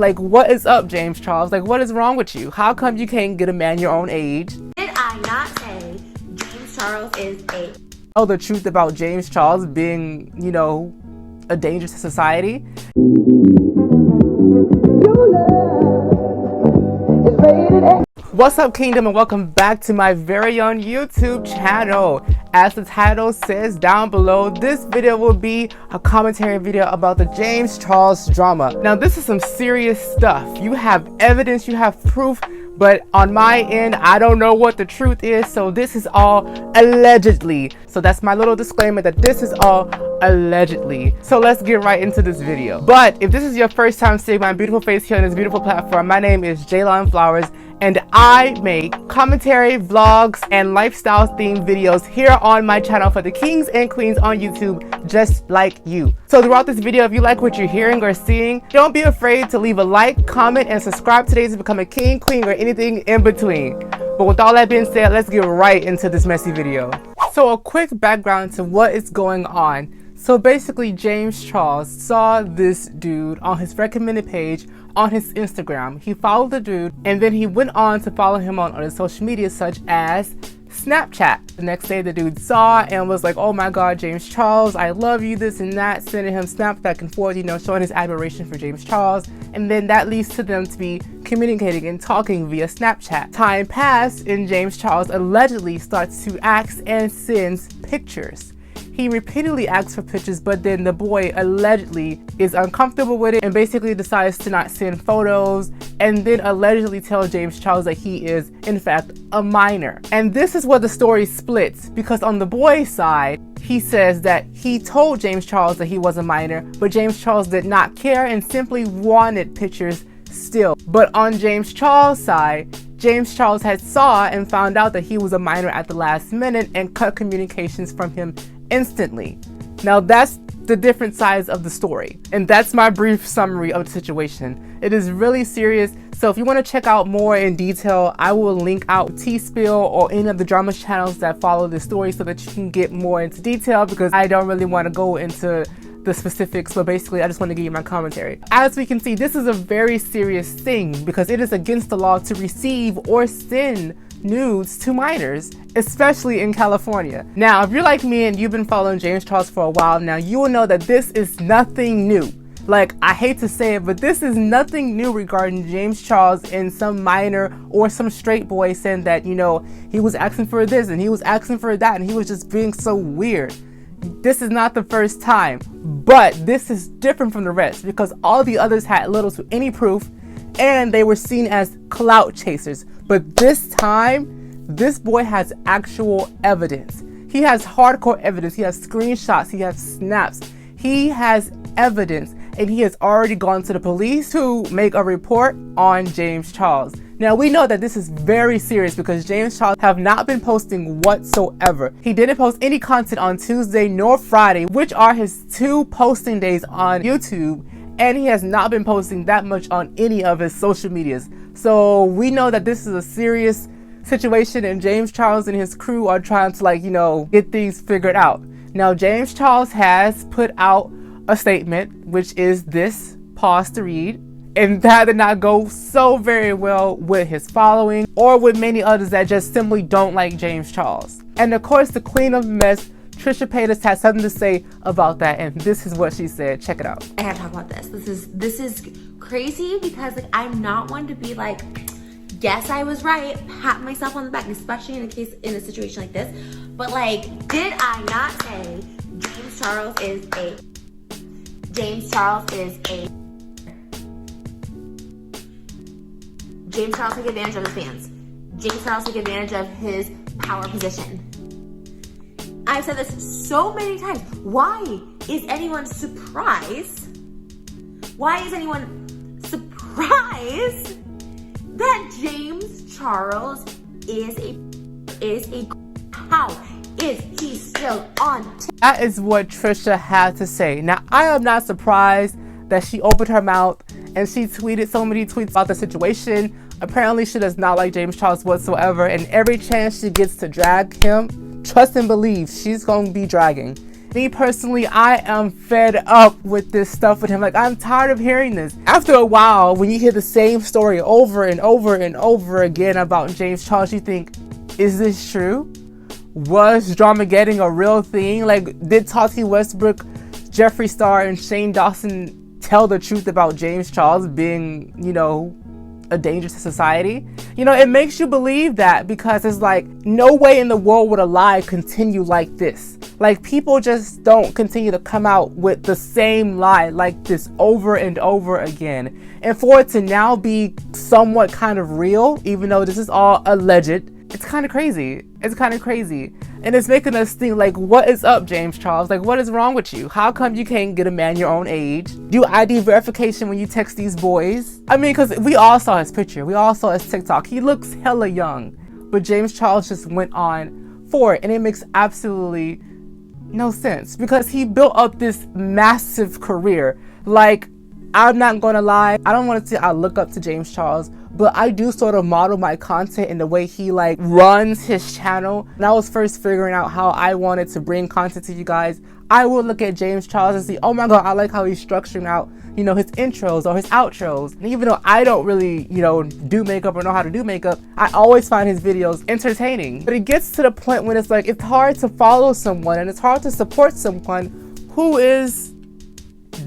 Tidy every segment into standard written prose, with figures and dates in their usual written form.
Like, what is up, James Charles? Like, what is wrong with you? How come you can't get a man your own age? Did I not say James Charles is a... Oh, the truth about James Charles being, you know, a danger to society? What's up, Kingdom, and welcome back to my very own YouTube channel. As the title says down below, this video will be a commentary video about the James Charles drama. Now, this is some serious stuff. You have evidence, you have proof, but on my end, I don't know what the truth is, so this is all allegedly. So that's my little disclaimer that this is all allegedly. So let's get right into this video. But if this is your first time seeing my beautiful face here on this beautiful platform, my name is Jaylon Flowers, and I make commentary, vlogs, and lifestyle themed videos here on my channel for the kings and queens on YouTube, just like you. So throughout this video, if you like what you're hearing or seeing, don't be afraid to leave a like, comment, and subscribe today to become a king, queen, or anything in between. But with all that being said, let's get right into this messy video. So a quick background to what is going on. So basically, James Charles saw this dude on his recommended page on his Instagram. He followed the dude, and then he went on to follow him on other social media such as Snapchat. The next day, the dude saw and was like, oh my god, James Charles, I love you, this and that, sending him snaps back and forth, you know, showing his admiration for James Charles. And then that leads to them to be communicating and talking via Snapchat. Time passed, and James Charles allegedly starts to ask and sends pictures. He repeatedly asks for pictures, but then the boy allegedly is uncomfortable with it and basically decides to not send photos, and then allegedly tells James Charles that he is, in fact, a minor. And this is where the story splits, because on the boy's side, he says that he told James Charles that he was a minor, but James Charles did not care and simply wanted pictures still. But on James Charles' side, James Charles had saw and found out that he was a minor at the last minute and cut communications from him instantly. Now that's the different sides of the story, and that's my brief summary of the situation. It is really serious, so if you want to check out more in detail, I will link out T-Spill or any of the drama channels that follow this story so that you can get more into detail, because I don't really want to go into the specifics, but basically I just want to give you my commentary. As we can see, this is a very serious thing because it is against the law to receive or send nudes to minors, especially in California. Now, if you're like me and you've been following James Charles for a while now, you will know that this is nothing new. Like, I hate to say it, but this is nothing new regarding James Charles and some minor or some straight boy saying that, you know, he was asking for this and he was asking for that and he was just being so weird. This is not the first time, but this is different from the rest because all the others had little to any proof and they were seen as clout chasers. But this time, this boy has actual evidence. He has hardcore evidence. He has screenshots. He has snaps. He has evidence, and he has already gone to the police to make a report on James Charles. Now, we know that this is very serious because James Charles have not been posting whatsoever. He didn't post any content on Tuesday nor Friday, which are his two posting days on YouTube, and he has not been posting that much on any of his social medias. So we know that this is a serious situation, and James Charles and his crew are trying to, like, you know, get things figured out. Now, James Charles has put out a statement, which is this, pause to read, and that did not go so very well with his following or with many others that just simply don't like James Charles. And of course, the queen of mess, Trisha Paytas, has something to say about that, and this is what she said. Check it out. I gotta talk about this. This is crazy because, like, I'm not one to be like, yes, I was right, pat myself on the back, especially in a situation like this. But, like, did I not say James Charles is a James Charles took advantage of his fans. James Charles took advantage of his power position. I've said this so many times. Why is anyone surprised? Why is anyone surprised that James Charles is a how is he still on? That is what Trisha had to say. Now, I am not surprised that she opened her mouth and she tweeted so many tweets about the situation. Apparently, she does not like James Charles whatsoever, and every chance she gets to drag him, trust and believe, she's going to be dragging. Me personally, I am fed up with this stuff with him. Like, I'm tired of hearing this. After a while, when you hear the same story over and over and over again about James Charles, you think, is this true? Was Dramageddon a real thing? Like, did Tati Westbrook, Jeffree Star, and Shane Dawson tell the truth about James Charles being, you know, a danger to society? You know, it makes you believe that, because it's like, no way in the world would a lie continue like this. Like, people just don't continue to come out with the same lie like this over and over again. And for it to now be somewhat kind of real, even though this is all alleged, it's kind of crazy. It's kind of crazy. And it's making us think, like, what is up, James Charles? Like, what is wrong with you? How come you can't get a man your own age? Do ID verification when you text these boys? I mean, because we all saw his picture. We all saw his TikTok. He looks hella young. But James Charles just went on for it. And it makes absolutely no sense, because he built up this massive career. Like, I'm not gonna lie, I don't want to say I look up to James Charles, but I do sort of model my content in the way he like runs his channel. And I was first figuring out how I wanted to bring content to you guys. I would look at James Charles and see, oh my god, I like how he's structuring out, you know, his intros or his outros. And even though I don't really, you know, do makeup or know how to do makeup, I always find his videos entertaining. But it gets to the point when it's like, it's hard to follow someone and it's hard to support someone who is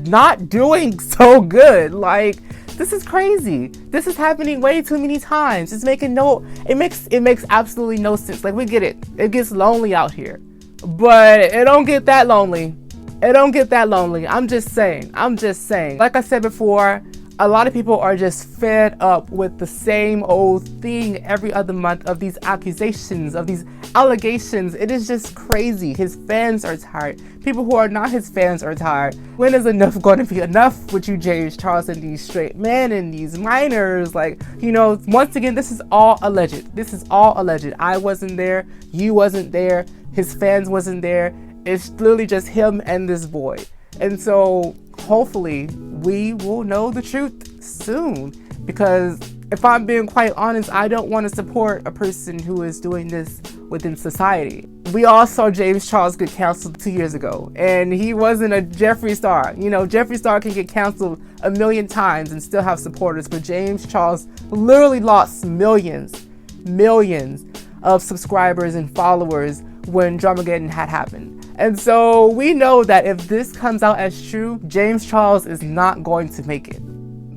not doing so good. Like, this is crazy. This is happening way too many times. It's making it makes absolutely no sense. Like, we get it. It gets lonely out here. But it don't get that lonely. It don't get that lonely. I'm just saying. Like I said before, a lot of people are just fed up with the same old thing every other month of these accusations, of these allegations. It is just crazy. His fans are tired. People who are not his fans are tired. When is enough going to be enough with you, James Charles, and these straight men and these minors? Like, you know, once again, this is all alleged. This is all alleged. I wasn't there. You wasn't there. His fans wasn't there. It's literally just him and this boy. And so hopefully we will know the truth soon, because if I'm being quite honest, I don't want to support a person who is doing this within society. We all saw James Charles get canceled 2 years ago, and he wasn't a Jeffree Star. You know, Jeffree Star can get canceled a million times and still have supporters, but James Charles literally lost millions of subscribers and followers when Dramageddon had happened. And so we know that if this comes out as true, James Charles is not going to make it.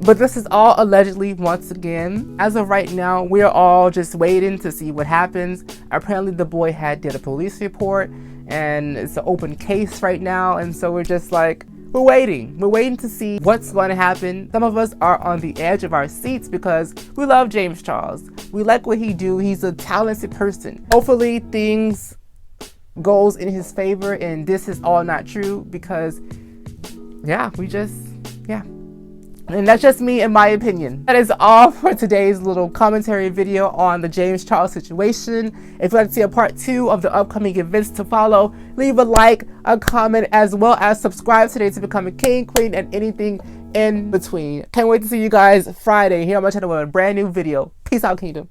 But this is all allegedly, once again. As of right now, we're all just waiting to see what happens. Apparently the boy did a police report, and it's an open case right now. And so we're just like, we're waiting. We're waiting to see what's going to happen. Some of us are on the edge of our seats because we love James Charles. We like what he do. He's a talented person. Hopefully things goes in his favor and this is all not true, because yeah. And that's just me, in my opinion. That is all for today's little commentary video on the James Charles situation. If you'd like to see a part 2 of the upcoming events to follow, leave a like, a comment, as well as subscribe today to become a king, queen, and anything in between. Can't wait to see you guys Friday here on my channel with a brand new video. Peace out, kingdom.